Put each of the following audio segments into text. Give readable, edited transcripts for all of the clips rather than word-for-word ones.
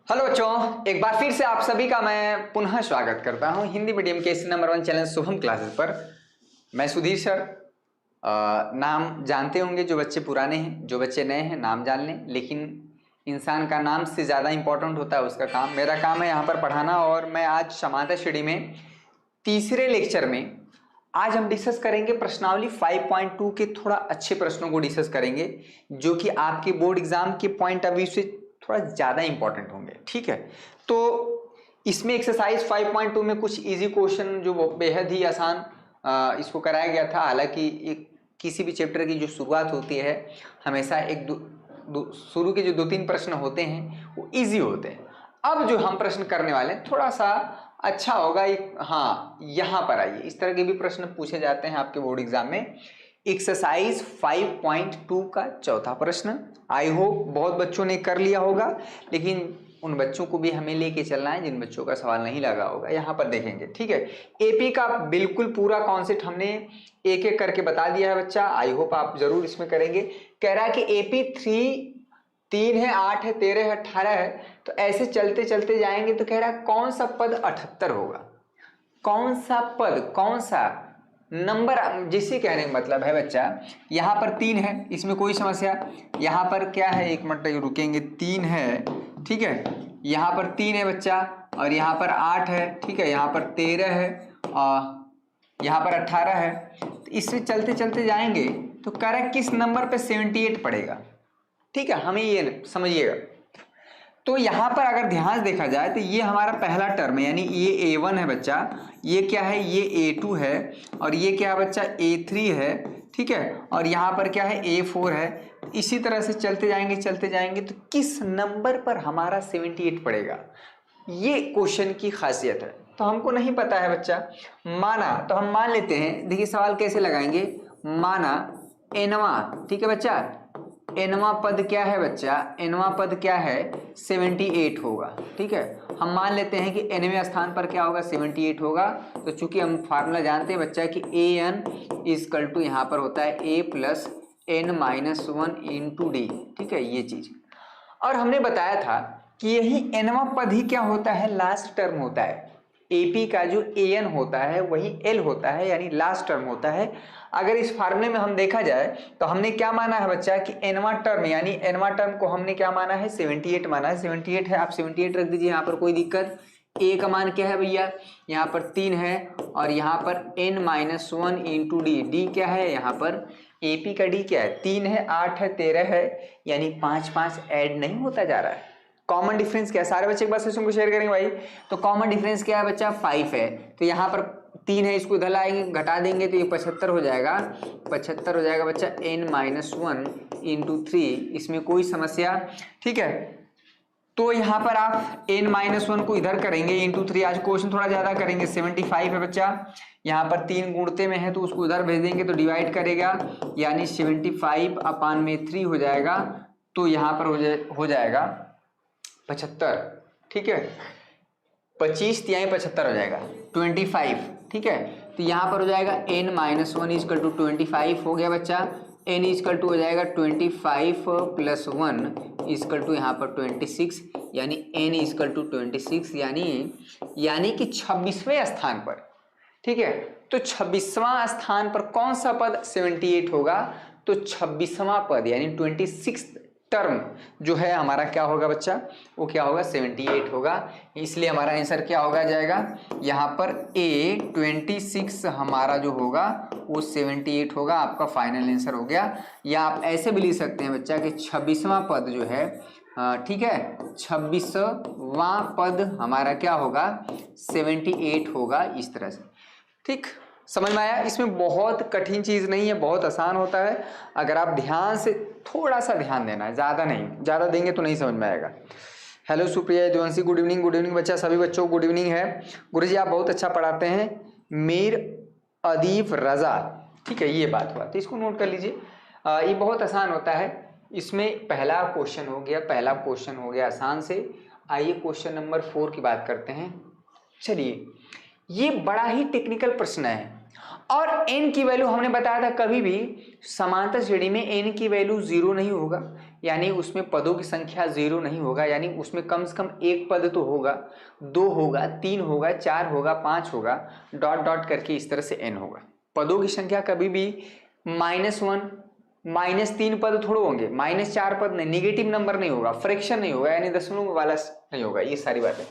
Hello बच्चों, एक बार फिर से आप सभी का मैं पुनः स्वागत करता हूं हिंदी मीडियम के इस नंबर 1 चैनल शुभम क्लासेस पर। मैं सुधीर सर। नाम जानते होंगे, जो बच्चे पुराने हैं, जो बच्चे नए हैं नाम जान लें। लेकिन इंसान का नाम से ज़्यादा इंपॉर्टेंट होता है उसका काम। मेरा काम है यहाँ पर पढ़ाना, और मैं आज समांतर श्रेणी में तीसरे लेक्चर में आज हम डिस्कस करेंगे प्रश्नावली 5.2 के थोड़ा अच्छे प्रश्नों को डिस्कस करेंगे, जो कि आपके बोर्ड एग्जाम के पॉइंट ऑफ व्यू से थोड़ा ज़्यादा इंपॉर्टेंट होंगे। ठीक है, तो इसमें एक्सरसाइज 5.2 में कुछ इजी क्वेश्चन जो बेहद ही आसान इसको कराया गया था। हालांकि एक किसी भी चैप्टर की जो शुरुआत होती है हमेशा एक शुरू के जो 2-3 प्रश्न होते हैं वो इजी होते हैं। अब जो हम प्रश्न करने वाले हैं थोड़ा सा अच्छा होगा। हाँ, यहाँ पर आइए, इस तरह के भी प्रश्न पूछे जाते हैं आपके बोर्ड एग्जाम में। एक्सरसाइज 5.2 का चौथा प्रश्न। आई होप बहुत बच्चों ने कर लिया होगा, लेकिन उन बच्चों को भी हमें लेके चलना है जिन बच्चों का सवाल नहीं लगा होगा। यहाँ पर देखेंगे, ठीक है। एपी का बिल्कुल पूरा कॉन्सेप्ट हमने एक एक करके बता दिया है बच्चा। आई होप आप जरूर इसमें करेंगे। कह रहा है कि एपी 3 है, 8 है, 13 है, 18 है, तो ऐसे चलते चलते जाएंगे तो कह रहा है कौन सा पद 78 होगा। कौन सा पद, कौन सा नंबर, जिसे कहने का मतलब है बच्चा, यहाँ पर 3 है, इसमें कोई समस्या। यहाँ पर क्या है, एक मिनट रुकेंगे, 3 है, ठीक है। यहाँ पर 3 है बच्चा, और यहाँ पर 8 है, ठीक है। यहाँ पर 13 है, और यहाँ पर 18 है। तो इससे चलते चलते जाएंगे तो करेक्ट किस नंबर पे 78 पड़ेगा। ठीक है, हमें ये समझिएगा। तो यहाँ पर अगर ध्यान देखा जाए तो ये हमारा पहला टर्म है, यानी ये A1 है बच्चा, ये क्या है, ये A2 है, और ये क्या है बच्चा, A3 है, ठीक है। और यहाँ पर क्या है, A4 है। इसी तरह से चलते जाएंगे तो किस नंबर पर हमारा 78 पड़ेगा, ये क्वेश्चन की खासियत है। तो हमको नहीं पता है बच्चा, माना तो हम मान लेते हैं। देखिए सवाल कैसे लगाएंगे, माना एनवा, ठीक है बच्चा, एनवा पद क्या है बच्चा, एनवा पद क्या है, 78 होगा, ठीक है। हम मान लेते हैं कि एनवें स्थान पर क्या होगा, 78 होगा। तो चूंकि हम फार्मूला जानते हैं बच्चा कि ए एन इजकल टू यहाँ पर होता है A plus N minus 1 into D, ठीक है, ये चीज। और हमने बताया था कि यही एनवा पद ही क्या होता है, लास्ट टर्म होता है। एपी का जो एन होता है वही एल होता है, यानी लास्ट टर्म होता है। अगर इस फार्मूले में हम देखा जाए तो हमने क्या माना है बच्चा कि एनवा टर्म, यानी एनवा टर्म को हमने क्या माना है, 78 माना है। 78 है, आप 78 रख दीजिए, यहाँ पर कोई दिक्कत। ए का मान क्या है भैया, यहाँ पर 3 है, और यहाँ पर n minus 1 into D, D क्या है, यहाँ पर एपी का डी क्या है, 3 है, 8 है, 13 है, यानी 5 ऐड नहीं होता जा रहा है। कॉमन डिफरेंस क्या है, सारे बच्चे एक बार सेशन को शेयर करेंगे भाई। तो कॉमन डिफरेंस क्या है बच्चा, 5 है। तो यहाँ पर 3 है, इसको इधर लाएंगे, घटा देंगे तो ये 75 हो जाएगा। 75 हो जाएगा बच्चा n माइनस 1 इंटू 3, इसमें कोई समस्या, ठीक है। तो यहाँ पर आप n माइनस 1 को इधर करेंगे इंटू 3, आज क्वेश्चन थोड़ा ज्यादा करेंगे। 75 है बच्चा, यहाँ पर 3 गुणते में है तो उसको उधर भेज देंगे तो डिवाइड करेगा, यानी 75 अपान में 3 हो जाएगा। तो यहाँ पर हो जाएगा 75, ठीक है। 25 तिहाई 75 हो जाएगा 25, ठीक है। तो यहाँ पर हो जाएगा n माइनस 1 इजकल टू 25 हो गया बच्चा। n इजकल टू हो जाएगा 25 प्लस 1 इजकल टू यहाँ पर 26, यानी n इजकल टू 26, यानी कि 26वें स्थान पर, ठीक है। तो 26वां स्थान पर कौन सा पद 78 होगा, तो 26वां पद यानी 26 टर्म जो है हमारा क्या होगा बच्चा, वो क्या होगा, 78 होगा। इसलिए हमारा आंसर क्या होगा जाएगा, यहाँ पर A26 हमारा जो होगा वो 78 होगा। आपका फाइनल आंसर हो गया। या आप ऐसे भी लिख सकते हैं बच्चा कि 26वां पद जो है, ठीक है, 26वां पद हमारा क्या होगा, 78 होगा, इस तरह से। ठीक, समझ में आया। इसमें बहुत कठिन चीज नहीं है, बहुत आसान होता है। अगर आप ध्यान से, थोड़ा सा ध्यान देना है, ज्यादा नहीं, ज्यादा देंगे तो नहीं समझ में आएगा। Hello Supriya Yaduvanshi, good evening. Good evening बच्चा, सभी बच्चों को गुड इवनिंग है। गुरुजी आप बहुत अच्छा पढ़ाते हैं। मीर अदीफ रजा, ठीक है, ये बात हुआ, तो इसको नोट कर लीजिए। ये बहुत आसान होता है। इसमें पहला क्वेश्चन हो गया आसान से। आइए क्वेश्चन नंबर 4 की बात करते हैं। चलिए, ये बड़ा ही टेक्निकल प्रश्न है, और n की वैल्यू हमने बताया था कभी भी समांतर श्रेणी में n की वैल्यू 0 नहीं होगा, यानी उसमें पदों की संख्या 0 नहीं होगा, यानी उसमें कम से कम एक पद तो होगा, 2 होगा, 3 होगा, 4 होगा, 5 होगा, डॉट डॉट करके इस तरह से n होगा। पदों की संख्या कभी भी -1 -3 पद थोड़े होंगे, -4 पद नहीं, निगेटिव नंबर नहीं होगा, फ्रैक्शन नहीं होगा, यानी दशमलव वाला नहीं होगा। ये सारी बातें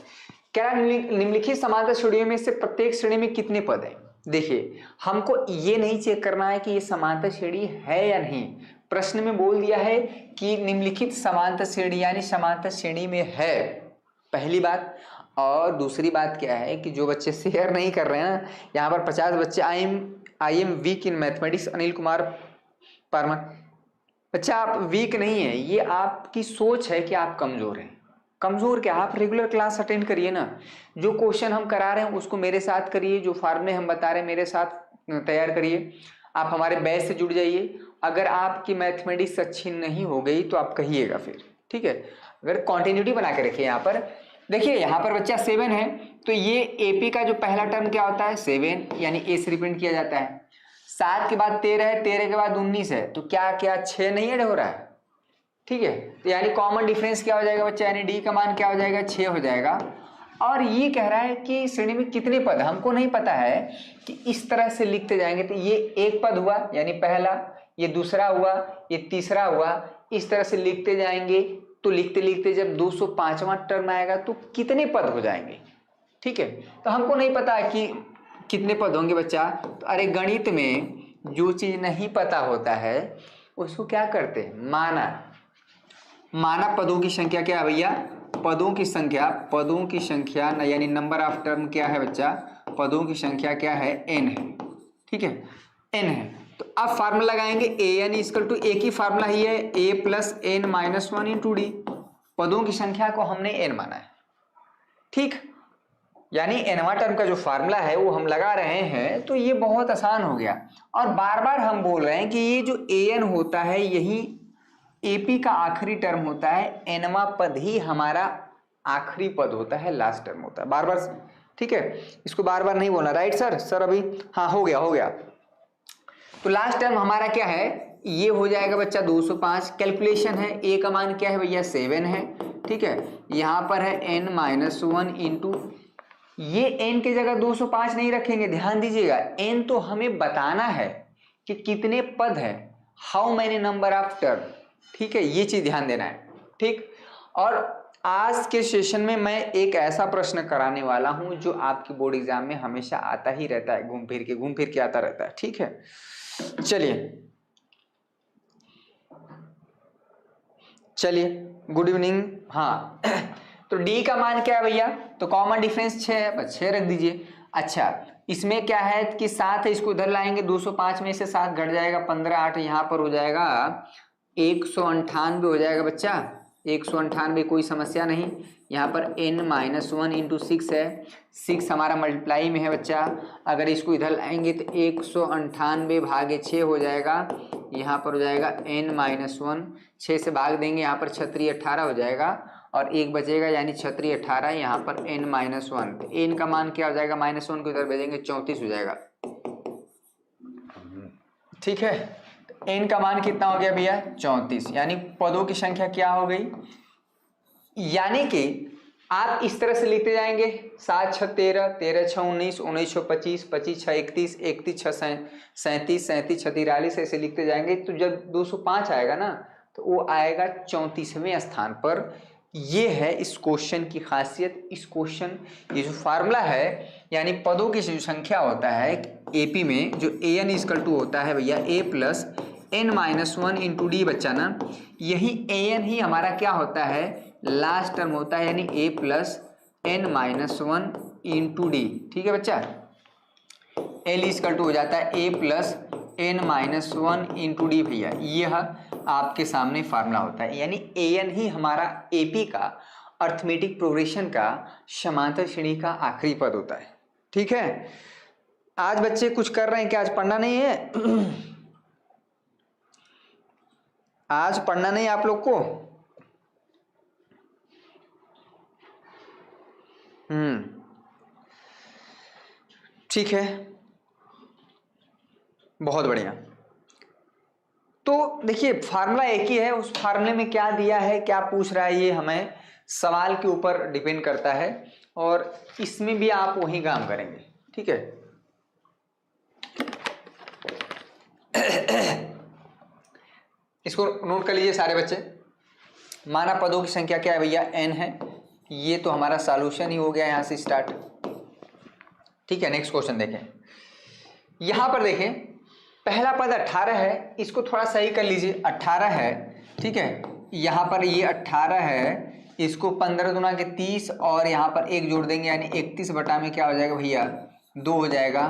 कह रहा है निम्नलिखित समांतर श्रेणियों में से प्रत्येक श्रेणी में कितने पद हैं। देखिए हमको ये नहीं चेक करना है कि ये समांतर श्रेणी है या नहीं, प्रश्न में बोल दिया है कि निम्नलिखित समांतर श्रेणी यानी समांतर श्रेणी में है, पहली बात। और दूसरी बात क्या है कि जो बच्चे शेयर नहीं कर रहे हैं ना, यहाँ पर 50 बच्चे I am weak in mathematics Anil Kumar Parmar. बच्चा आप वीक नहीं है, ये आपकी सोच है कि आप कमजोर हैं। कमजोर क्या, आप रेगुलर क्लास अटेंड करिए ना, जो क्वेश्चन हम करा रहे हैं उसको मेरे साथ करिए, जो फार्मूले हम बता रहे हैं मेरे साथ तैयार करिए, आप हमारे बैच से जुड़ जाइए। अगर आपकी मैथमेटिक्स अच्छी नहीं हो गई तो आप कहिएगा फिर, ठीक है। अगर कॉन्टिन्यूटी बना के रखिए। यहाँ पर देखिए, यहाँ पर बच्चा 7 है, तो ये एपी का जो पहला टर्म क्या होता है 7, यानी ए से रिप्रेजेंट किया जाता है। 7 के बाद 13 है, 13 के बाद 19 है, तो क्या क्या 6 नहीं ऐड हो रहा है, ठीक है। तो यानी कॉमन डिफरेंस क्या हो जाएगा बच्चा, यानी डी का मान क्या हो जाएगा 6 हो जाएगा। और ये कह रहा है कि श्रेणी में कितने पद, हमको नहीं पता है कि इस तरह से लिखते जाएंगे, तो ये एक पद हुआ यानी पहला, ये दूसरा हुआ, ये तीसरा हुआ, इस तरह से लिखते जाएंगे। तो लिखते लिखते जब 205वां टर्म आएगा तो कितने पद हो जाएंगे, ठीक है। तो हमको नहीं पता कि कितने पद होंगे बच्चा। तो अरे गणित में जो चीज नहीं पता होता है उसको क्या करते हैं, माना पदों की संख्या क्या है भैया, पदों की संख्या न, यानी नंबर ऑफ टर्म क्या है बच्चा, पदों की संख्या क्या है n है, ठीक है, n है। तो अब फार्मूला लगाएंगे an इक्वल टू, एक ही फार्मूला ही है a plus n minus 1 into D. पदों की संख्या को हमने n माना है, ठीक, यानी nवां टर्म का जो फार्मूला है वो हम लगा रहे हैं, तो ये बहुत आसान हो गया। और बार बार हम बोल रहे हैं कि ये जो an होता है यही एपी का आखिरी टर्म होता है, nवां पद ही हमारा आखिरी पद होता है, लास्ट टर्म होता है, बार बार, ठीक है। इसको बार बार नहीं बोलना, राइट सर अभी हाँ हो गया। तो लास्ट टर्म हमारा क्या है, ये हो जाएगा बच्चा 205। कैलकुलेशन है, ए का मान क्या है भैया 7 है, ठीक है। यहाँ पर है n-1 इंटू, ये n की जगह 205 नहीं रखेंगे, ध्यान दीजिएगा, n तो हमें बताना है कि कितने पद है, how many number of term, ठीक है, ये चीज ध्यान देना है, ठीक। और आज के सेशन में मैं एक ऐसा प्रश्न कराने वाला हूं जो आपके बोर्ड एग्जाम में हमेशा आता ही रहता है, घूम फिर के आता रहता है, ठीक है। चलिए गुड इवनिंग। हाँ तो डी का मान क्या है भैया, तो कॉमन डिफरेंस 6 है, बस 6 रख दीजिए। अच्छा इसमें क्या है कि 7 है, इसको इधर लाएंगे, 205 में से 7 घट जाएगा, 15 8 यहाँ पर हो जाएगा 198 हो जाएगा बच्चा, 198, कोई समस्या नहीं। यहाँ पर n-1 इंटू 6 है, 6 हमारा मल्टीप्लाई में है बच्चा, अगर इसको इधर लाएंगे तो 198 भागे 6 हो जाएगा, यहाँ पर हो जाएगा n-1, 6 से भाग देंगे, यहाँ पर 6 18 हो जाएगा और 1 बचेगा, यानी 6 18, यहाँ पर n-1, तो n का मान क्या हो जाएगा, -1 को इधर भेजेंगे 34 हो जाएगा, ठीक है। n का मान कितना हो गया भैया 34, यानी पदों की संख्या क्या हो गई, यानी कि आप इस तरह से लिखते जाएंगे 7 6 13, 13 6 19, 19 6 25, 25 6 31, 31 6 37, 37 6 43, ऐसे लिखते जाएंगे। तो जब 205 आएगा ना तो वो आएगा 34वें स्थान पर। ये है इस क्वेश्चन की खासियत। इस क्वेश्चन ये जो फार्मूला है, यानी पदों की जो संख्या होता है एपी में, जो an इक्वल टू होता है भैया a plus n-1 into D बच्चा ना, यही an ही हमारा क्या होता है, लास्ट टर्म होता है, यानी a plus n-1 into D, ठीक है बच्चा। L इक्वल टू हो जाता है a plus n-1 into D भैया, यह आपके सामने फार्मूला होता है, यानी an ही हमारा AP का अर्थमेटिक प्रोग्रेशन का समांतर श्रेणी का आखिरी पद होता है, ठीक है। आज बच्चे कुछ कर रहे हैं क्या, आज पढ़ना नहीं है आज पढ़ना नहीं आप लोग को, ठीक है। बहुत बढ़िया। तो देखिए फार्मूला एक ही है, उस फार्मूले में क्या दिया है, क्या पूछ रहा है, ये हमें सवाल के ऊपर डिपेंड करता है और इसमें भी आप वही काम करेंगे। ठीक है, इसको नोट कर लीजिए सारे बच्चे। माना पदों की संख्या क्या है भैया, n है। ये तो हमारा सॉल्यूशन ही हो गया यहां से स्टार्ट। ठीक है, नेक्स्ट क्वेश्चन देखें। यहां पर देखें पहला पद 18 है, इसको थोड़ा सही कर लीजिए। 18 है, ठीक है, यहां पर ये 18 है, इसको 15 दूना के 30 और यहाँ पर एक जोड़ देंगे यानी 31 बटा में क्या हो जाएगा भैया 2 हो जाएगा,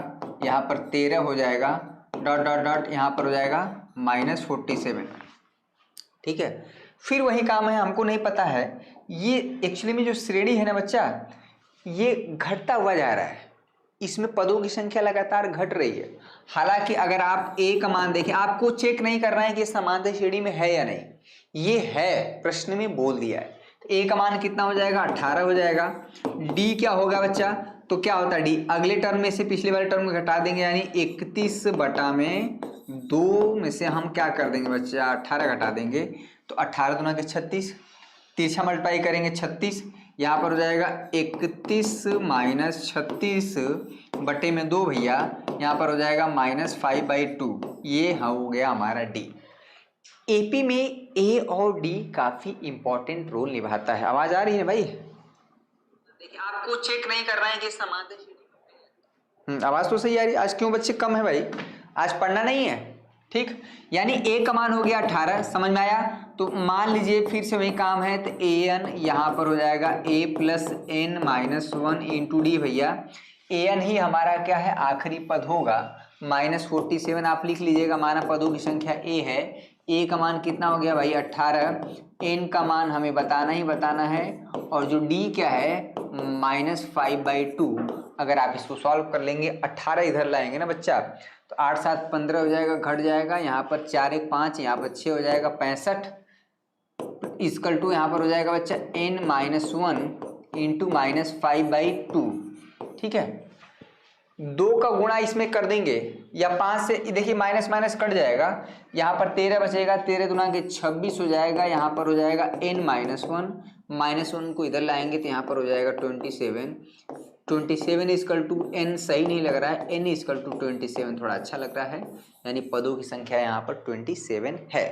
यहाँ पर 13 हो जाएगा, डॉट डॉट डॉट यहाँ पर हो जाएगा -47। ठीक है, फिर वही काम है, हमको नहीं पता है ये एक्चुअली में जो श्रेणी है ना बच्चा, ये घटता हुआ जा रहा है, इसमें पदों की संख्या लगातार घट रही है। हालांकि अगर आप ए का मान देखें, आपको चेक नहीं करना है कि समांतर श्रेणी में है या नहीं, ये है, प्रश्न में बोल दिया है। तो ए का मान कितना हो जाएगा 18 हो जाएगा। डी क्या होगा बच्चा, तो क्या होता है डी, अगले टर्म में से पिछले वाले टर्म में घटा देंगे यानी 31 बटा में 2 में से हम क्या कर देंगे बच्चा 18 घटा देंगे, तो 18 दूना के 36, तिरछा मल्टीप्लाई करेंगे 36, यहाँ पर हो जाएगा 31 माइनस 36 बटे में 2 भैया, यहाँ पर हो जाएगा -5/2। ये हो गया हमारा डी। एपी में ए और डी काफी इंपॉर्टेंट रोल निभाता है। आवाज आ रही है भाई? देखिए आपको चेक नहीं करना है कि समांतर, आवाज तो सही आ रही है। आज क्यों बच्चे कम है भाई, आज पढ़ना नहीं है। ठीक, यानी ए का मान हो गया 18, समझ में आया? तो मान लीजिए फिर से वही काम है, तो ए एन यहाँ पर हो जाएगा a + n-1 इंटू डी भैया। ए एन ही हमारा क्या है आखिरी पद होगा, -47 आप लिख लीजिएगा। माना पदों की संख्या ए है, ए का मान कितना हो गया भाई 18, एन का मान हमें बताना ही बताना है, और जो डी क्या है -5/2। अगर आप इसको सॉल्व कर लेंगे, 18 इधर लाएंगे ना बच्चा, तो 8 7 15 हो जाएगा, घट जाएगा, यहाँ पर 4 1 5, यहाँ पर 6 हो जाएगा 65, इक्वल टू यहाँ पर हो जाएगा बच्चा n-1 इंटू -5/2। ठीक है, 2 का गुणा इसमें कर देंगे या 5 से, देखिए माइनस माइनस कट जाएगा, यहाँ पर 13 बचेगा, 13 दूना के 26 हो जाएगा, यहाँ पर हो जाएगा n-1, -1 को इधर लाएंगे तो यहाँ पर हो जाएगा 27 इक्वल टू n, सही नहीं लग रहा है, n इक्वल टू 27 थोड़ा अच्छा लग रहा है, यानी पदों की संख्या यहाँ पर 27 है।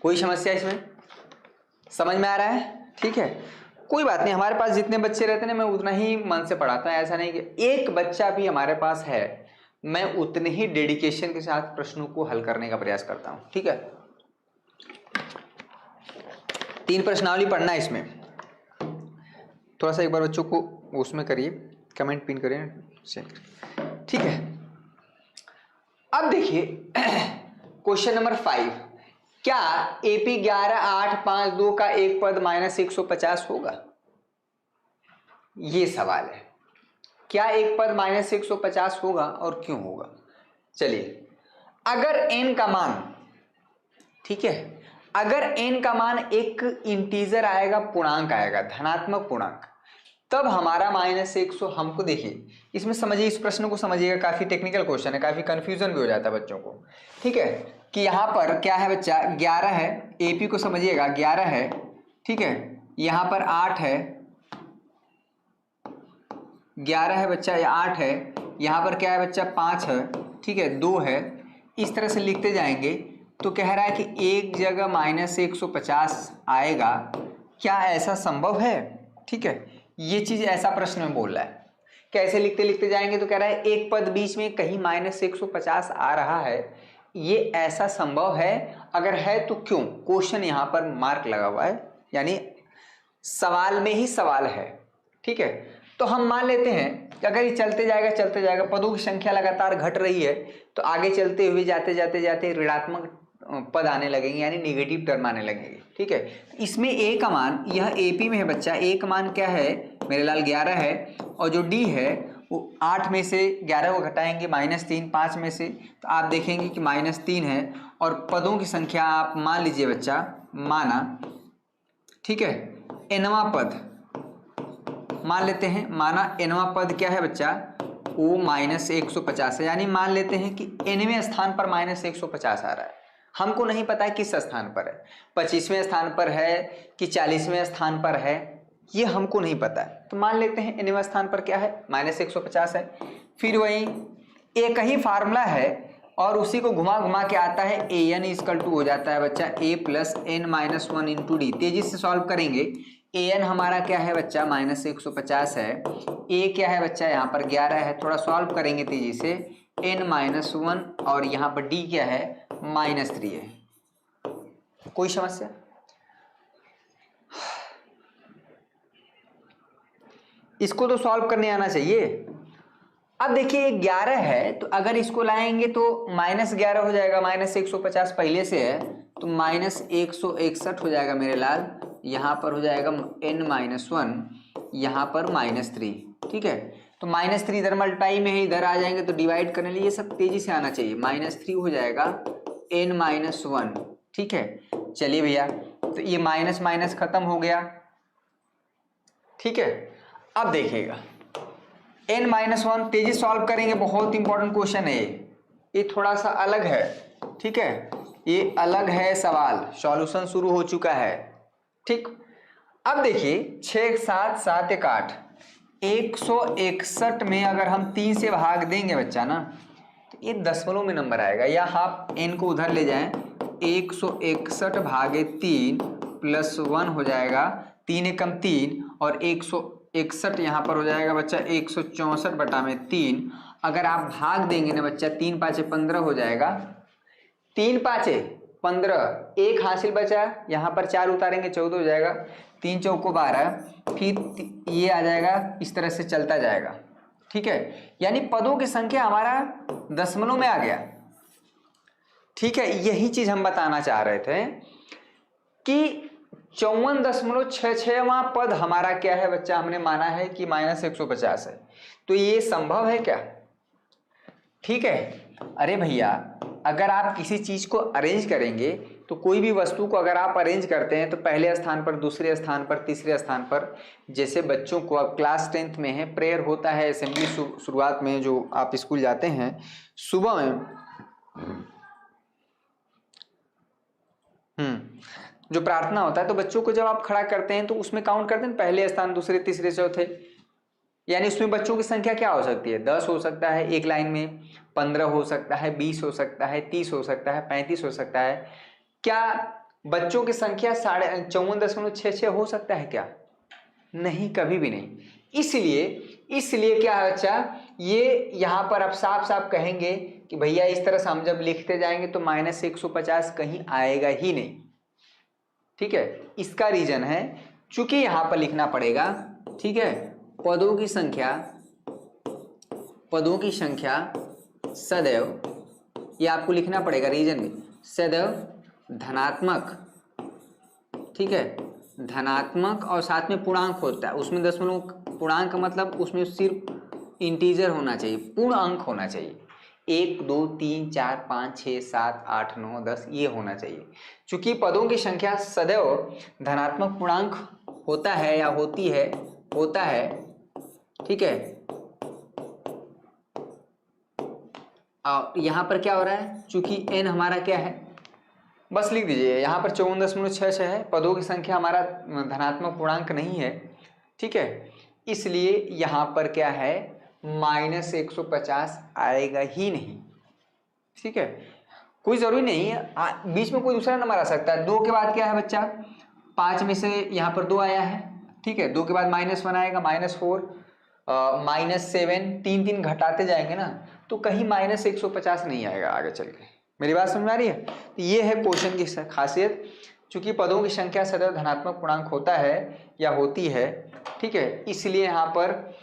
कोई समस्या इसमें, समझ में आ रहा है? ठीक है, कोई बात नहीं, हमारे पास जितने बच्चे रहते हैं मैं उतना ही मन से पढ़ाता हूँ, ऐसा नहीं कि एक बच्चा भी हमारे पास है, मैं उतने ही डेडिकेशन के साथ प्रश्नों को हल करने का प्रयास करता हूँ। ठीक है, 3 प्रश्नावली पढ़ना है इसमें, थोड़ा सा एक बार बच्चों को उसमें करिए, कमेंट पिन करिए, ठीक है। अब देखिए क्वेश्चन नंबर 5, क्या AP 11,852 का एक पद -150 होगा? ये सवाल है, क्या एक पद -150 होगा और क्यों होगा? चलिए, अगर n का मान, ठीक है, अगर n का मान एक इंटीजर आएगा, पूर्णांक आएगा, धनात्मक पूर्णांक, तब हमारा -100, हमको देखिए इसमें समझिए, इस प्रश्न को समझिएगा, काफी टेक्निकल क्वेश्चन है, काफी कंफ्यूजन भी हो जाता है बच्चों को। ठीक है, कि यहाँ पर क्या है बच्चा 11 है, एपी को समझिएगा 11 है, ठीक है, यहाँ पर 8 है, 11 है बच्चा, या 8 है, यहाँ पर क्या है बच्चा 5 है, ठीक है, 2 है, इस तरह से लिखते जाएंगे। तो कह रहा है कि एक जगह -150 आएगा, क्या ऐसा संभव है? ठीक है, ये चीज ऐसा प्रश्न में बोल रहा है, कैसे लिखते लिखते जाएंगे, तो कह रहा है एक पद बीच में कहीं -150 आ रहा है, ये ऐसा संभव है? अगर है तो क्यों? क्वेश्चन यहाँ पर मार्क लगा हुआ है, यानी सवाल में ही सवाल है। ठीक है, तो हम मान लेते हैं कि अगर ये चलते जाएगा, पदों की संख्या लगातार घट रही है, तो आगे चलते हुए जाते जाते ऋणात्मक पद आने लगेंगे, यानी नेगेटिव टर्म आने लगेंगे। ठीक है, इसमें ए का मान, यह एपी में है बच्चा, ए का मान क्या है मेरे लाल 11 है, और जो डी है वो 8 में से 11 को घटाएंगे -3, 5 में से, तो आप देखेंगे कि -3 है, और पदों की संख्या आप मान लीजिए बच्चा, माना, ठीक है, nवां पद मान लेते हैं, माना nवां पद क्या है बच्चा वो -150 है, यानी मान लेते हैं कि nवें स्थान पर -150 आ रहा है। हमको नहीं पता है किस स्थान पर है, 25वें स्थान पर है कि 40वें स्थान पर है, ये हमको नहीं पता है। तो मान लेते हैं nवें स्थान पर क्या है, -150 है। फिर वही एक ही फार्मूला है और उसी को घुमा घुमा के आता है an = हो जाता है बच्चा a + n - 1 × d। तेजी से सॉल्व करेंगे। an हमारा क्या है बच्चा, -150 है। a क्या है बच्चा, यहाँ पर 11 है। थोड़ा सॉल्व करेंगे तेजी से, n - 1 और यहाँ पर d क्या है, -3 है। कोई समस्या? इसको तो सॉल्व करने आना चाहिए। अब देखिए 11 है, तो अगर इसको लाएंगे तो -11 हो जाएगा, -150 पहले से है तो -161 हो जाएगा मेरे लाल। यहाँ पर हो जाएगा n - 1, यहाँ पर -3, ठीक है। तो -3 इधर मल्टीप्लाई में है, इधर आ जाएंगे तो डिवाइड करने लिए, ये सब तेजी से आना चाहिए। -3 हो जाएगा n - 1, ठीक है। चलिए भैया, तो ये माइनस माइनस खत्म हो गया, ठीक है। अब देखिएगा n - 1 तेजी सॉल्व करेंगे, बहुत इंपॉर्टेंट क्वेश्चन है ये थोड़ा सा अलग है, ठीक है। ये अलग है सवाल, सॉल्यूशन शुरू हो चुका है, ठीक। अब देखिए 6 7 7 1 8, 161 में अगर हम 3 से भाग देंगे बच्चा ना, तो ये दशमलव में नंबर आएगा। या आप n को उधर ले जाएं, 161 भागे 3 + 1 हो जाएगा, 3 एकम 3 और 161 यहाँ पर हो जाएगा बच्चा 164/3। अगर आप भाग देंगे ना बच्चा, 3 5 15 हो जाएगा, 3 5 15, एक हासिल बचा, यहाँ पर 4 उतारेंगे 14 हो जाएगा, 3 चौको 12, फिर ये आ जाएगा, इस तरह से चलता जाएगा, ठीक है। यानी पदों की संख्या हमारा दशमलव में आ गया, ठीक है। यही चीज हम बताना चाह रहे थे कि 54.66वां पद हमारा क्या है बच्चा, हमने माना है कि -150 है। तो ये संभव है क्या, ठीक है। अरे भैया, अगर आप किसी चीज को अरेंज करेंगे तो कोई भी वस्तु को अगर आप अरेंज करते हैं तो पहले स्थान पर, दूसरे स्थान पर, तीसरे स्थान पर, जैसे बच्चों को अब क्लास 10th में है, प्रेयर होता है असेंबली शुरुआत में, जो आप स्कूल जाते हैं सुबह में, जो प्रार्थना होता है, तो बच्चों को जब आप खड़ा करते हैं तो उसमें काउंट करते हैं पहले स्थान, दूसरे, तीसरे, चौथे। यानी उसमें बच्चों की संख्या क्या हो सकती है, 10 हो सकता है एक लाइन में, 15 हो सकता है, 20 हो सकता है, 30 हो सकता है, 35 हो सकता है। क्या बच्चों की संख्या 54.66 हो सकता है क्या? नहीं, कभी भी नहीं। इसलिए क्या है बच्चा, ये यहाँ पर अब साफ साफ कहेंगे कि भैया इस तरह से हम जब लिखते जाएंगे तो -150 कहीं आएगा ही नहीं, ठीक है। इसका रीजन है चूंकि यहां पर लिखना पड़ेगा, ठीक है, पदों की संख्या सदैव, ये आपको लिखना पड़ेगा रीजन में, सदैव धनात्मक, ठीक है, धनात्मक और साथ में पूर्णांक होता है। उसमें दशमलव पूर्णांक मतलब उसमें सिर्फ इंटीजर होना चाहिए, पूर्ण अंक होना चाहिए। 1 2 3 4 5 6 7 8 9 10 ये होना चाहिए। चूंकि पदों की संख्या सदैव धनात्मक पूर्णांक होता है या होता है, ठीक है। और यहाँ पर क्या हो रहा है, चूंकि n हमारा क्या है, बस लिख दीजिए यहाँ पर 54.66 है, पदों की संख्या हमारा धनात्मक पूर्णांक नहीं है, ठीक है। इसलिए यहाँ पर क्या है, -150 आएगा ही नहीं, ठीक है। कोई जरूरी नहीं है, बीच में कोई दूसरा नंबर आ सकता है। 2 के बाद क्या है बच्चा, 5 में से यहाँ पर 2 आया है, ठीक है। 2 के बाद -1 आएगा, -4, -7, 3 घटाते जाएंगे ना, तो कहीं -150 नहीं आएगा आगे चल के। मेरी बात समझ आ रही है? तो ये है क्वेश्चन की खासियत, चूंकि पदों की संख्या सदैव धनात्मक पूर्णांक होता है या होती है, ठीक है। इसलिए यहाँ पर,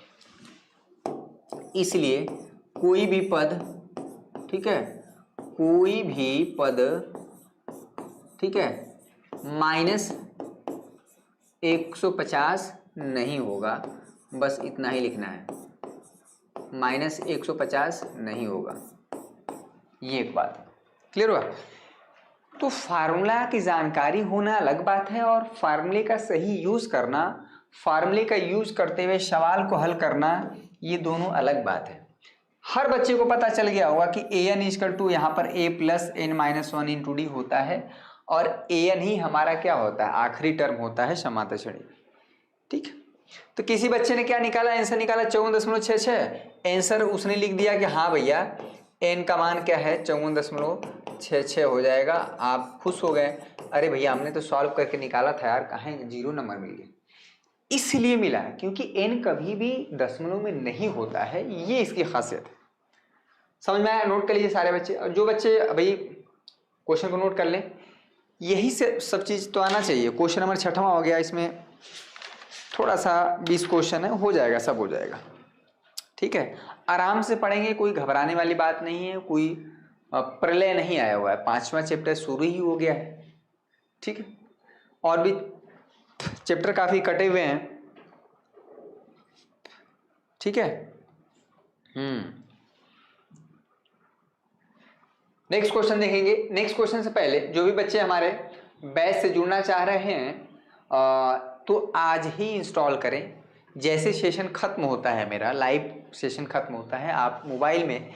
इसलिए कोई भी पद, ठीक है, कोई भी पद, ठीक है, -150 नहीं होगा, बस इतना ही लिखना है, -150 नहीं होगा। ये एक बात क्लियर हुआ। तो फार्मूला की जानकारी होना अलग बात है और फार्मूले का सही यूज करना, फार्मूले का यूज करते हुए सवाल को हल करना, ये दोनों अलग बात है। हर बच्चे को पता चल गया होगा कि an इक्वल टू यहाँ पर a plus N minus one into D होता है और an ही हमारा क्या होता है, आखिरी टर्म होता है समांतर श्रेणी। ठीक, तो किसी बच्चे ने क्या निकाला, आंसर निकाला 54.66। आंसर उसने लिख दिया कि हाँ भैया n का मान क्या है 54.66 हो जाएगा। आप खुश हो गए, अरे भैया हमने तो सॉल्व करके निकाला था यार, कहाँ 0 नंबर मिल गया। इसलिए मिला क्योंकि n कभी भी दशमलव में नहीं होता है, ये इसकी खासियत है। समझ में आया? नोट कर लीजिए सारे बच्चे, और जो बच्चे भाई क्वेश्चन को नोट कर लें, यही से सब चीज़ तो आना चाहिए। क्वेश्चन नंबर 6वां हो गया, इसमें थोड़ा सा 20 क्वेश्चन है, हो जाएगा, सब हो जाएगा। ठीक है, आराम से पढ़ेंगे, कोई घबराने वाली बात नहीं है, कोई प्रलय नहीं आया हुआ है, 5वां चैप्टर शुरू ही हो गया है। ठीक है, और भी चैप्टर काफी कटे हुए हैं। ठीक है, नेक्स्ट क्वेश्चन देखेंगे। नेक्स्ट क्वेश्चन से पहले जो भी बच्चे हमारे बैच से जुड़ना चाह रहे हैं तो आज ही इंस्टॉल करें। जैसे सेशन खत्म होता है, मेरा लाइव सेशन खत्म होता है, आप मोबाइल में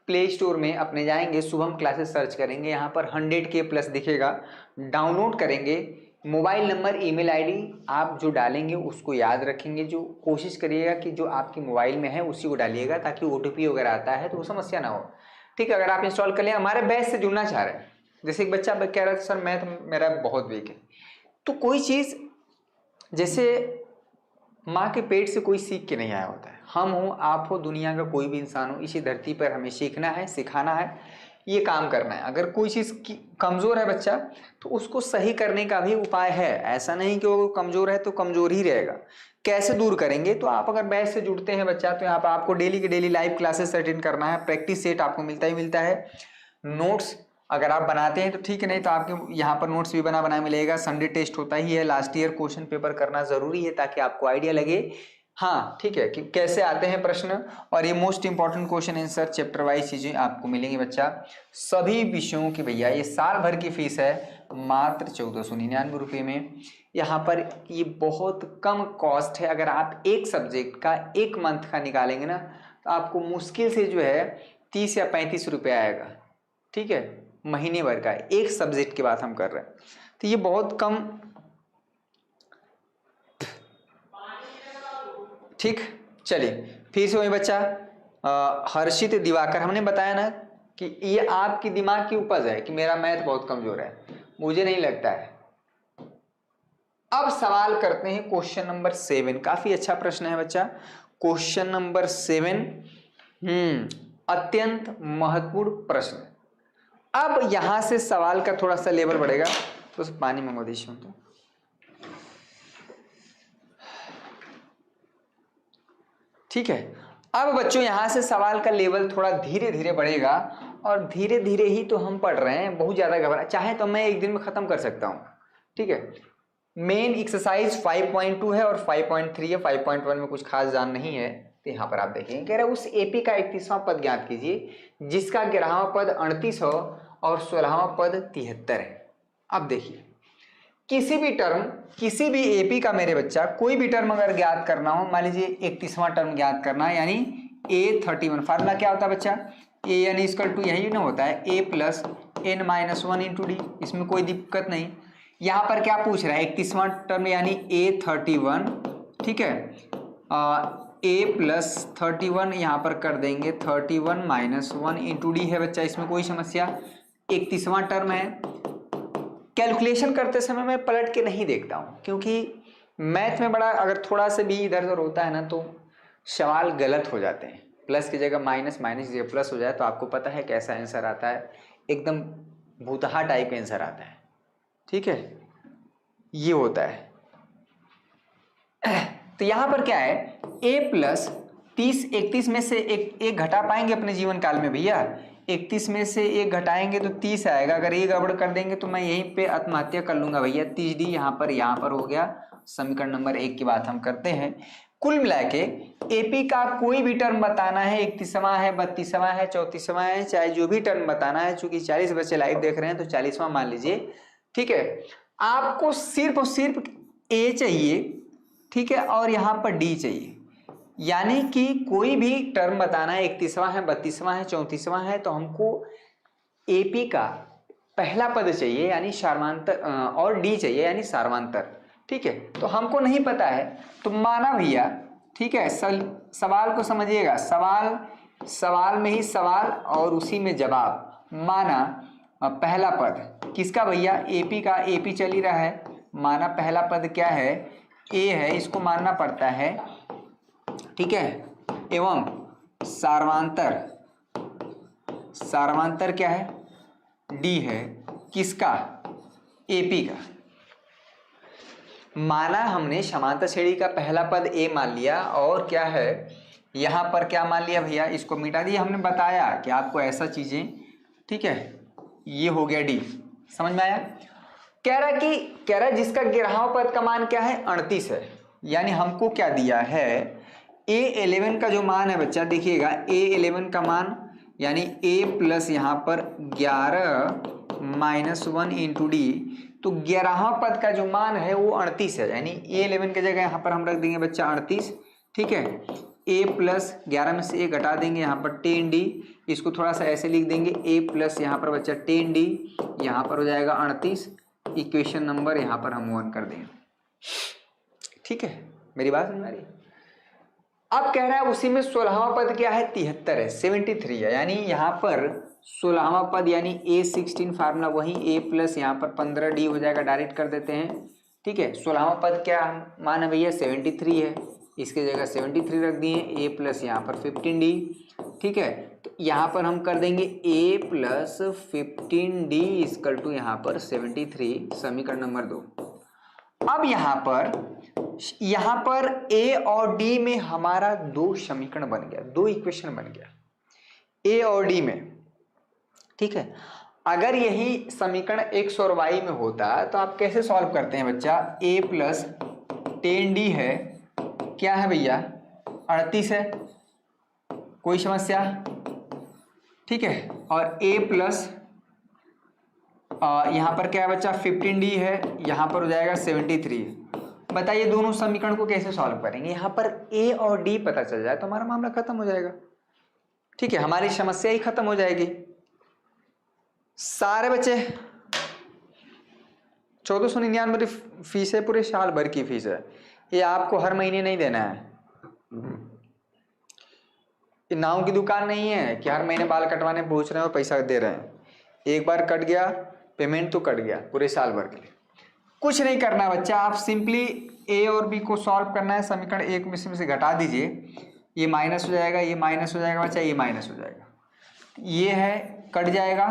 प्ले स्टोर में अपने जाएंगे, शुभम क्लासेस सर्च करेंगे, यहाँ पर 100K प्लस दिखेगा, डाउनलोड करेंगे। मोबाइल नंबर, ईमेल आईडी आप जो डालेंगे उसको याद रखेंगे, जो कोशिश करिएगा कि जो आपकी मोबाइल में है उसी को डालिएगा, ताकि OTP वगैरह आता है तो वो समस्या ना हो। ठीक है, अगर आप इंस्टॉल कर लें, हमारे बैच से जुड़ना चाह रहे हैं, जैसे एक बच्चा कह रहा था सर मैथ मेरा बहुत वीक है, तो कोई चीज़ जैसे माँ के पेट से कोई सीख के नहीं आया होता है। हम हो, आप हो, दुनिया का कोई भी इंसान हो, इसी धरती पर हमें सीखना है, सिखाना है, ये काम करना है। अगर कोई चीज़ कमज़ोर है बच्चा, तो उसको सही करने का भी उपाय है। ऐसा नहीं कि वो कमज़ोर है तो कमज़ोर ही रहेगा। कैसे दूर करेंगे? तो आप अगर बैच से जुड़ते हैं बच्चा, तो यहाँ पर आपको डेली की डेली लाइव क्लासेस अटेंड करना है। प्रैक्टिस सेट आपको मिलता ही मिलता है। नोट्स अगर आप बनाते हैं तो ठीक है, नहीं तो आपके यहाँ पर नोट्स भी बना मिलेगा। संडे टेस्ट होता ही है, लास्ट ईयर क्वेश्चन पेपर करना ज़रूरी है, ताकि आपको आइडिया लगे हाँ ठीक है कि कैसे आते हैं प्रश्न। और ये most important question answer chapter wise चीज़ें आपको मिलेंगी बच्चा, सभी विषयों की। भैया ये साल भर की फीस है मात्र 1499 रुपये में। यहाँ पर ये बहुत कम कॉस्ट है। अगर आप एक सब्जेक्ट का एक मंथ का निकालेंगे ना, तो आपको मुश्किल से जो है 30 या 35 रुपये आएगा। ठीक है, महीने भर का एक सब्जेक्ट की बात हम कर रहे हैं, तो ये बहुत कम। ठीक, चलिए फिर से वही बच्चा हर्षित दिवाकर, हमने बताया ना कि ये आपकी दिमाग की उपज है कि मेरा मैथ बहुत कमजोर है, मुझे नहीं लगता है। अब सवाल करते हैं क्वेश्चन नंबर 7। काफी अच्छा प्रश्न है बच्चा, क्वेश्चन नंबर 7 अत्यंत महत्वपूर्ण प्रश्न। अब यहां से सवाल का थोड़ा सा लेवल बढ़ेगा, तो पानी मंगवा दीजिए। तो ठीक है, अब बच्चों यहां से सवाल का लेवल थोड़ा धीरे धीरे बढ़ेगा, और धीरे धीरे ही तो हम पढ़ रहे हैं, बहुत ज्यादा घबरा, चाहे तो मैं एक दिन में खत्म कर सकता हूं। ठीक है, मेन एक्सरसाइज 5.2 है और 5.3 है, 5.1 में कुछ खास जान नहीं है। तो यहाँ पर आप देखेंगे कह रहे उस एपी का 31वां पद ज्ञात कीजिए जिसका 11वां पद 38 हो और 16वां पद 73 है। अब देखिए, किसी भी टर्म, किसी भी एपी का मेरे बच्चा कोई भी टर्म अगर ज्ञात करना हो, मान लीजिए 31वां टर्म ज्ञात करना है, यानी A31। फार्मूला क्या होता है बच्चा, ए यानी इक्वल टू यही ना होता है A plus n minus 1 into D. इसमें कोई दिक्कत नहीं। यहाँ पर क्या पूछ रहा है, 31वां टर्म यानी A31। ठीक है, A प्लस 31 यहाँ पर कर देंगे 31 माइनस 1 इंटू डी है बच्चा, इसमें कोई समस्या। 31वां टर्म है। कैलकुलेशन करते समय मैं पलट के नहीं देखता हूँ, क्योंकि मैथ में बड़ा अगर थोड़ा सा भी इधर उधर होता है ना, तो सवाल गलत हो जाते हैं। प्लस की जगह माइनस, माइनस की जगह प्लस हो जाए तो आपको पता है कैसा आंसर आता है, एकदम भूतहा टाइप आंसर आता है। ठीक है, ये होता है। तो यहाँ पर क्या है, A प्लस 30, 31 में से एक घटा पाएंगे अपने जीवन काल में भैया? 31 में से एक घटाएंगे तो 30 आएगा। अगर ये गड़बड़ कर देंगे तो मैं यहीं पे आत्महत्या कर लूंगा भैया। 30D यहाँ पर हो गया। समीकरण नंबर 1 की बात हम करते हैं। कुल मिला के एपी का कोई भी टर्म बताना है, 31वां है, 32वां है, 34वां है, चाहे जो भी टर्म बताना है, चूंकि 40 बच्चे लाइव देख रहे हैं तो 40वां मान लीजिए। ठीक है, आपको सिर्फ और सिर्फ ए चाहिए। ठीक है, और यहाँ पर डी चाहिए। यानी कि कोई भी टर्म बताना है, 31वां है, 32वां है, 34वां है, तो हमको एपी का पहला पद चाहिए यानी सार्वधातुक और डी चाहिए यानी सार्वधातुक। ठीक है, तो हमको नहीं पता है तो माना भैया, ठीक है, सवाल को समझिएगा, सवाल में ही सवाल और उसी में जवाब। माना पहला पद किसका भैया, एपी का, एपी चल ही रहा है, माना पहला पद क्या है, ए है, इसको मानना पड़ता है, ठीक है, एवं सार्वधातुक क्या है, डी है, किसका, एपी का। माना हमने समांतर श्रेणी का पहला पद ए मान लिया और क्या है यहां पर क्या मान लिया भैया, इसको मिटा दिया, हमने बताया कि आपको ऐसा चीजें, ठीक है, ये हो गया डी, समझ में आया। कह रहा जिसका 11वां पद का मान क्या है, 38 है, यानी हमको क्या दिया है, A11 का जो मान है बच्चा देखिएगा, A11 का मान यानी A प्लस यहाँ पर 11 माइनस 1 इंटू डी, तो 11वां पद का जो मान है वो 38 है, यानी A11 की जगह यहाँ पर हम रख देंगे बच्चा 38, ठीक है, A प्लस 11 में से A घटा देंगे, यहाँ पर 10D, इसको थोड़ा सा ऐसे लिख देंगे, A प्लस यहाँ पर बच्चा 10D, यहाँ पर हो जाएगा 38, इक्वेशन नंबर यहाँ पर हम 1 कर देंगे। ठीक है, मेरी बात समझ आ रही है। अब कह रहा है उसी में 16वां पद क्या है, 73 है, 73 है, यानी यहाँ पर 16वां पद यानी A16 फार्मूला वही, A प्लस यहाँ पर 15D हो जाएगा, डायरेक्ट कर देते हैं। ठीक है, 16वां पद क्या मान है भैया, 73 है, इसके जगह 73 रख दिए, A प्लस यहाँ पर 15D, ठीक है, तो यहाँ पर हम कर देंगे A plus 15D equal to यहाँ पर 73, समीकरण नंबर 2। अब यहाँ पर A और D में हमारा दो समीकरण बन गया, दो इक्वेशन बन गया A और D में। ठीक है, अगर यही समीकरण X और Y में होता तो आप कैसे सॉल्व करते हैं बच्चा, A प्लस 10D है, क्या है भैया 38 है, कोई समस्या, ठीक है, और A प्लस यहाँ पर क्या है बच्चा 15D है, यहाँ पर हो जाएगा 73। बताइए दोनों समीकरण को कैसे सॉल्व करेंगे, यहाँ पर A और D पता चल जाए तो हमारा मामला खत्म हो जाएगा। ठीक है, हमारी समस्या ही खत्म हो जाएगी। सारे बच्चे 1499 फीस है, पूरे साल भर की फीस है, ये आपको हर महीने नहीं देना है। ये नाव की दुकान नहीं है कि हर महीने बाल कटवाने पहुंच रहे हैं और पैसा दे रहे हैं, एक बार कट गया पेमेंट तो कट गया पूरे साल भर के लिए। कुछ नहीं करना बच्चा, आप सिंपली ए और बी को सॉल्व करना है, समीकरण एक में से घटा दीजिए, ये माइनस हो जाएगा, ये माइनस हो जाएगा बच्चा, ये माइनस हो जाएगा, ये है कट जाएगा,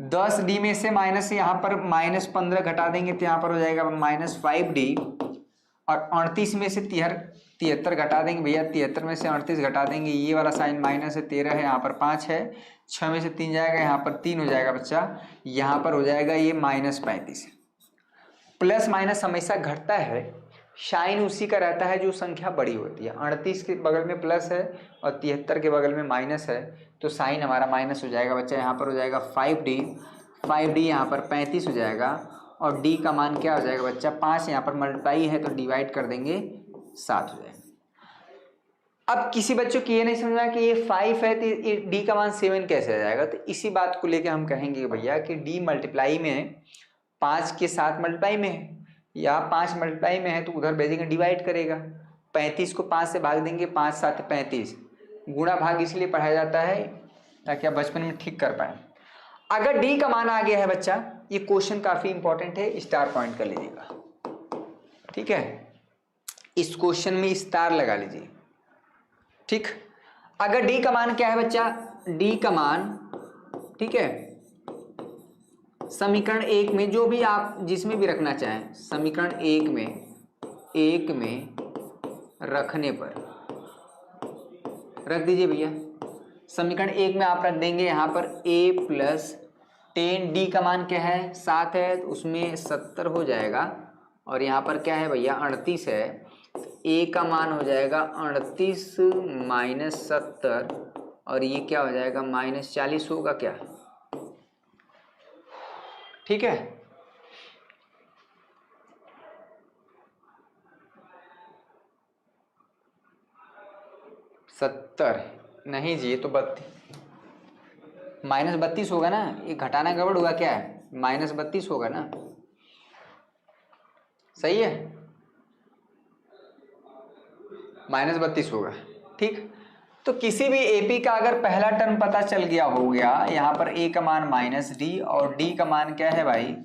10D में से माइनस यहाँ पर -15 घटा देंगे तो यहाँ पर हो जाएगा -5D, और 38 में से 73 घटा देंगे भैया, 73 में से 38 घटा देंगे, ये वाला साइन माइनस है, 13 है, यहाँ पर 5 है, 6 में से 3 जाएगा, यहाँ पर 3 हो जाएगा बच्चा, यहाँ पर हो जाएगा ये -35। प्लस माइनस हमेशा घटता है, साइन उसी का रहता है जो संख्या बड़ी होती है। 38 के बगल में प्लस है और 73 के बगल में माइनस है, तो साइन हमारा माइनस हो जाएगा बच्चा, यहाँ पर हो जाएगा 5D यहाँ पर 35 हो जाएगा, और D का मान क्या हो जाएगा बच्चा 5, यहाँ पर मल्टीप्लाई है तो डिवाइड कर देंगे 7 हो जाएगा। अब किसी बच्चों की ये नहीं समझा कि ये 5 है तो D का मान 7 कैसे आ जाएगा, तो इसी बात को लेकर हम कहेंगे भैया कि D मल्टीप्लाई में 5 के साथ मल्टीप्लाई में है, या 5 मल्टीप्लाई में है तो उधर भेजेंगे डिवाइड करेगा, 35 को 5 से भाग देंगे, 5 7 35, गुणा भाग इसलिए पढ़ाया जाता है ताकि आप बचपन में ठीक कर पाए। अगर डी का मान आ गया है बच्चा, ये क्वेश्चन काफी इंपॉर्टेंट है, स्टार पॉइंट कर लीजिएगा। ठीक है, इस क्वेश्चन में स्टार लगा लीजिए। ठीक, अगर डी का मान क्या है बच्चा, डी का मान, ठीक है, समीकरण 1 में जो भी आप जिसमें भी रखना चाहें, समीकरण 1 में रखने पर रख दीजिए भैया, समीकरण 1 में आप रख देंगे यहाँ पर a प्लस 10D का मान क्या है 7 है, तो उसमें 70 हो जाएगा, और यहाँ पर क्या है भैया 38 है, a का मान हो जाएगा 38 माइनस 70, और ये क्या हो जाएगा -40 होगा क्या। ठीक है, 70 नहीं जी, ये तो -32 होगा ना, ये घटाना गड़बड़ हुआ क्या है, -32 होगा ना, सही है, -32 होगा। ठीक, तो किसी भी एपी का अगर पहला टर्म पता चल गया हो गया, यहां पर ए का मान -d और d का मान क्या है भाई,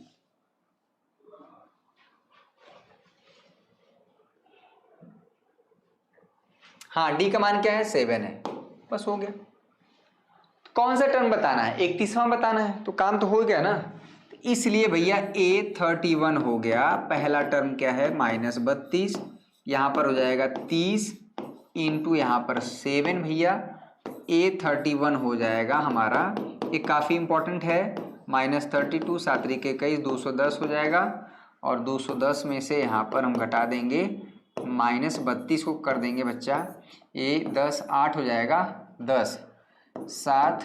हाँ d का मान क्या है 7 है, बस हो गया। कौन सा टर्म बताना है, 31वां बताना है, तो काम तो हो गया ना। इसलिए भैया A31 हो गया, पहला टर्म क्या है -32, यहाँ पर हो जाएगा 30 इंटू यहाँ पर 7 भैया, A31 हो जाएगा हमारा, ये काफ़ी इंपॉर्टेंट है, -32 7 त्रिक 21 210 हो जाएगा, और 210 में से यहाँ पर हम घटा देंगे -32 को कर देंगे बच्चा, ये 10 8 हो जाएगा, 10 7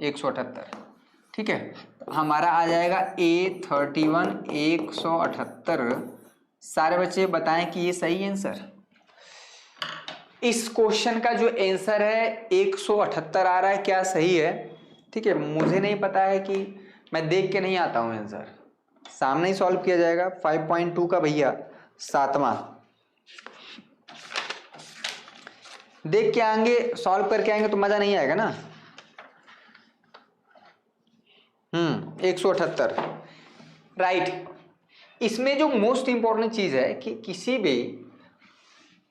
178, ठीक है, हमारा आ जाएगा A31 178। सारे बच्चे बताएं कि ये सही आंसर, इस क्वेश्चन का जो आंसर है 178 आ रहा है, क्या सही है? ठीक है, मुझे नहीं पता है कि मैं देख के नहीं आता हूँ आंसर, सामने ही सॉल्व किया जाएगा। 5.2 का भैया 7वां देख के आएंगे, सॉल्व करके आएंगे तो मजा नहीं आएगा ना। 178 राइट। इसमें जो मोस्ट इंपॉर्टेंट चीज है कि किसी भी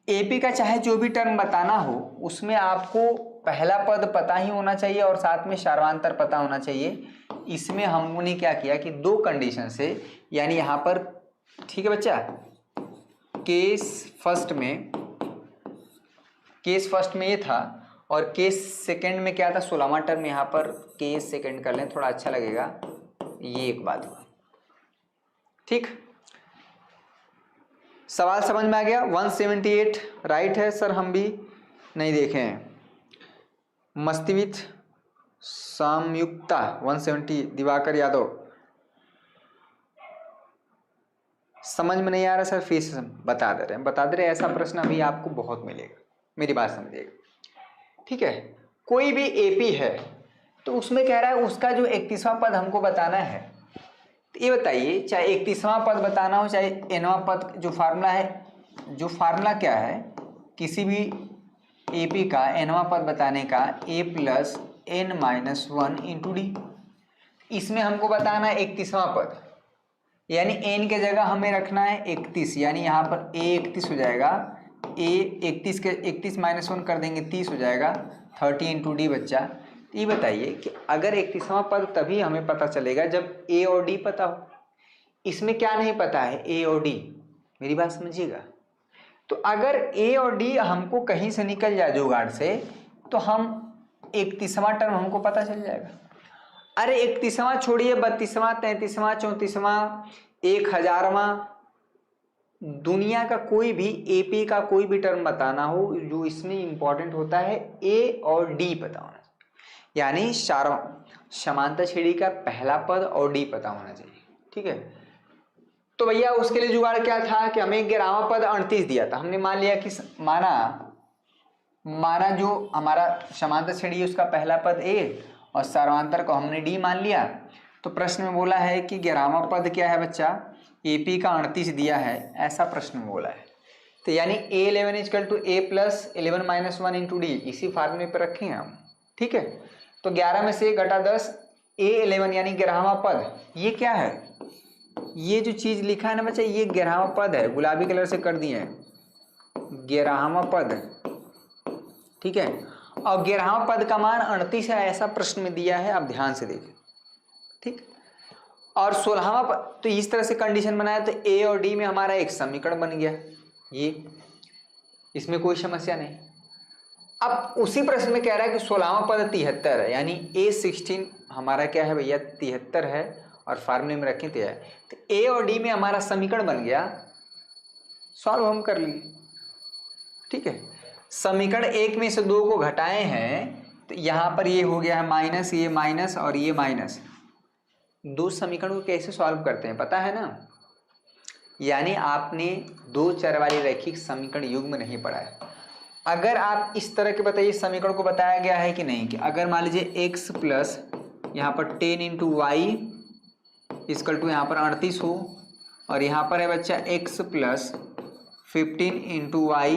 एपी का चाहे जो भी टर्म बताना हो, उसमें आपको पहला पद पता ही होना चाहिए और साथ में सार्वधातुक पता होना चाहिए। इसमें हमने क्या किया कि दो कंडीशन से, यानी यहाँ पर, ठीक है बच्चा, केस फर्स्ट में ये था, और केस सेकंड में क्या था, 16वां टर्म, यहाँ पर केस सेकंड कर लें, थोड़ा अच्छा लगेगा, ये एक बात हुआ। ठीक, सवाल समझ में आ गया। 178 राइट है सर, हम भी नहीं देखे हैं। मस्तिवित संयुक्ता 170 दिवाकर यादव, समझ में नहीं आ रहा सर, फीस बता दे रहे हैं, ऐसा प्रश्न अभी आपको बहुत मिलेगा, मेरी बात समझिएगा। ठीक है, कोई भी एपी है तो उसमें कह रहा है उसका जो 31वां पद हमको बताना है, तो ये बताइए, चाहे 31वां पद बताना हो चाहे nवां पद, जो फार्मूला है, जो फार्मूला क्या है किसी भी एपी का nवां पद बताने का, a + n-1 × d। इसमें हमको बताना है 31वां पद, यानी n के जगह हमें रखना है 31, यानी यहाँ पर a 31 हो जाएगा, a 31 के 31 - 1 कर देंगे 30 हो जाएगा, 30 × d बच्चा। ये बताइए कि अगर 31वां पद तभी हमें पता चलेगा जब a और d पता हो। इसमें क्या नहीं पता है, a और d, मेरी बात समझिएगा। तो अगर a और d हमको कहीं से निकल जाए जुगाड़ से, तो हम 31वां टर्म हमको पता चल जाएगा। अरे 31वां छोड़िए, 32वां 33वां 34वां 1000वां, दुनिया का कोई भी एपी का कोई भी टर्म बताना हो, जो इसमें इंपॉर्टेंट होता है a और d पता होना चाहिए, यानी समांतर श्रेणी का पहला पद और d पता होना चाहिए। ठीक है, तो भैया उसके लिए जुगाड़ क्या था कि हमें 11वां पद 38 दिया था, हमने मान लिया कि माना जो हमारा समांतर श्रेणी उसका पहला पद a और सार्वधातुक को हमने d मान लिया। तो प्रश्न में बोला है कि 11वां पद क्या है बच्चा, एपी का 38 दिया है, ऐसा प्रश्न में बोला है। तो यानी A11 = a + 11 - 1 × d, इसी फार्मूले पर रखेंगे हम। ठीक है, तो 11 में से घटा 10, A11 यानी 11वां पद, ये क्या है, ये जो चीज लिखा है ना बच्चा, ये 11वां पद है, गुलाबी कलर से कर दिए हैं, 11वां पद। ठीक है, और 11वां पद का मान 38 है, ऐसा प्रश्न में दिया है, आप ध्यान से देखें। ठीक, और 16वां पद, तो इस तरह से कंडीशन बनाया तो a और d में हमारा एक समीकरण बन गया, ये इसमें कोई समस्या नहीं। अब उसी प्रश्न में कह रहा है कि 16वां पद 73 है, यानी A16 हमारा क्या है भैया 73 है, और फार्मूले में रखें तो a और d में हमारा समीकरण बन गया, सॉल्व हम कर लिए। ठीक है, समीकरण 1 में से 2 को घटाए हैं, तो यहाँ पर ये हो गया है माइनस, ये माइनस और ये माइनस। दो समीकरण को कैसे सॉल्व करते हैं पता है ना, यानी आपने 2 चर वाली रैखिक समीकरण युग्म नहीं पढ़ा है। अगर आप इस तरह के बताइए समीकरण को बताया गया है कि नहीं, कि अगर मान लीजिए x प्लस यहाँ पर 10 इंटू वाई इक्वल टू यहाँ पर 38 हो, और यहाँ पर है बच्चा x plus 15 into Y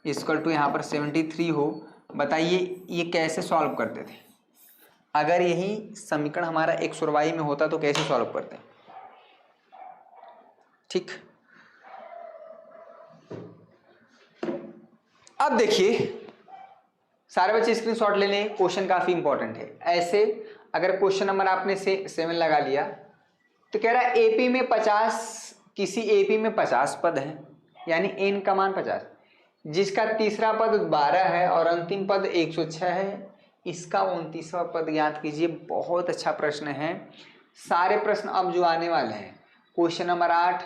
equal to यहाँ पर 73 हो, बताइए ये कैसे सॉल्व करते थे? अगर यही समीकरण हमारा x और y में होता तो कैसे सॉल्व करते? ठीक, अब देखिए सारे बच्चे स्क्रीनशॉट ले लें, क्वेश्चन काफी इंपॉर्टेंट है। ऐसे अगर क्वेश्चन नंबर आपने से 7 लगा लिया तो कह रहा है एपी में 50, किसी एपी में 50 पद हैं, यानी n का मान 50, जिसका तीसरा पद 12 है और अंतिम पद 106 है, इसका 29वां पद ज्ञात कीजिए। बहुत अच्छा प्रश्न है। सारे प्रश्न अब जो आने वाले हैं, क्वेश्चन नंबर 8,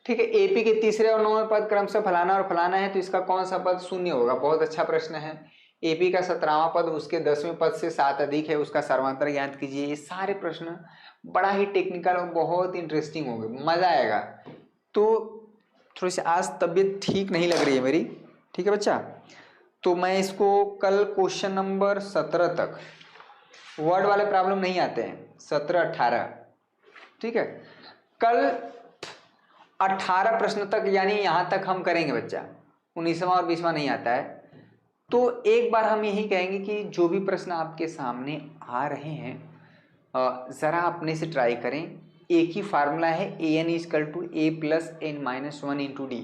ठीक है, एपी के तीसरे और 9वें पद क्रमशः फलाना और फलाना है, तो इसका कौन सा पद शून्य होगा? बहुत अच्छा प्रश्न है। एपी का 17वां पद उसके 10वें पद से 7 अधिक है, उसका सर्वांतर ज्ञात कीजिए। ये सारे प्रश्न बड़ा ही टेक्निकल और बहुत इंटरेस्टिंग होंगे, मजा आएगा। तो थोड़ी सी आज तबीयत ठीक नहीं लग रही है मेरी, ठीक है बच्चा, तो मैं इसको कल क्वेश्चन नंबर 17 तक, वर्ड वाले प्रॉब्लम नहीं आते हैं, 17 18, ठीक है, कल 18 प्रश्न तक यानी यहां तक हम करेंगे बच्चा, 19वां और 20वां नहीं आता है। तो एक बार हम यही कहेंगे कि जो भी प्रश्न आपके सामने आ रहे हैं जरा अपने से ट्राई करें। एक ही फार्मूला है, an equal to a plus n minus 1 into D.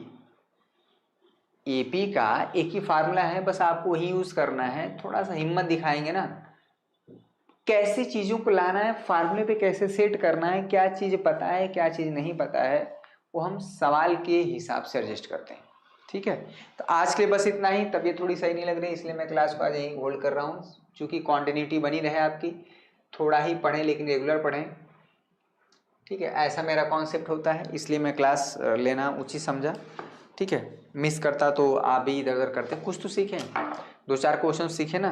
AP का एक ही फार्मूला है, बस आपको वही यूज करना है। थोड़ा सा हिम्मत दिखाएंगे ना, कैसे चीजों को लाना है, फार्मूले पे कैसे सेट करना है, क्या चीज पता है क्या चीज नहीं पता है, वो हम सवाल के हिसाब से एडजस्ट करते हैं। ठीक है, तो आज के लिए बस इतना ही। तबीयत थोड़ी सही नहीं लग रही, इसलिए मैं क्लास को आज यहीं होल्ड कर रहा हूँ, क्योंकि कॉन्टिन्यूटी बनी रहे आपकी। थोड़ा ही पढ़ें लेकिन रेगुलर पढ़ें, ठीक है, ऐसा मेरा कॉन्सेप्ट होता है, इसलिए मैं क्लास लेना उचित समझा। ठीक है, मिस करता तो आप भी इधर उधर करते, कुछ तो सीखें, 2-4 क्वेश्चन सीखे ना।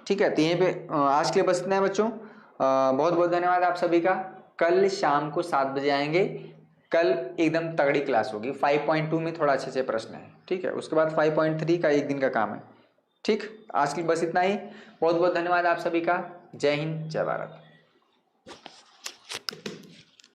ठीक है, तो यहीं पे आज के लिए बस इतना है बच्चों। बहुत बहुत धन्यवाद आप सभी का। कल शाम को 7 बजे आएंगे। कल एकदम तगड़ी क्लास होगी। 5.2 में थोड़ा अच्छे प्रश्न है, ठीक है, उसके बाद 5.3 का एक दिन का काम है। ठीक, आज के लिए बस इतना ही। बहुत बहुत धन्यवाद आप सभी का। जय हिंद, जय भारत।